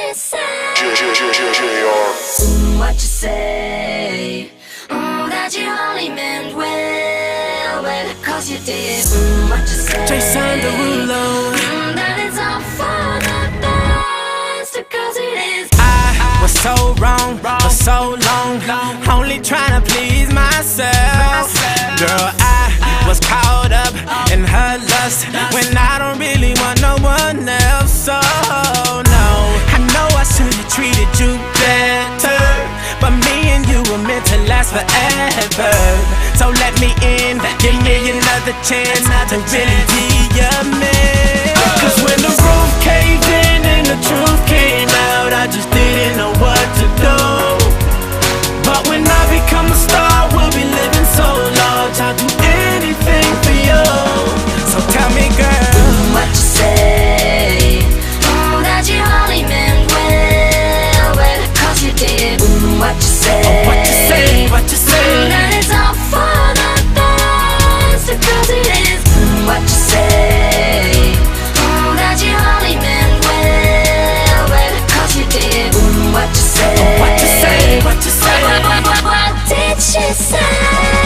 she say? What you say? That you only meant well, cause you did. What you say? Jason Derulo. That it's all for the best, cause it is. I was so wrong for so long, only trying to please myself. Girl, I was caught up in her lust when I don't really want no one else. So no, I know I should have treated you better, but me and you were meant to last forever. So let me in, give me another chance to really be your man. Cause when the roof caved in and the truth came out, I just didn't know what to do. But when I become a star, we'll be living so large, I'll do anything for you. So tell me, girl, what you say? That you only meant well, cause you did. What you say? what you say, what you say? That it's all for the best, cause it is. What you say? That you only meant well, cause you did. What you say? What you say, what you say? What did she say?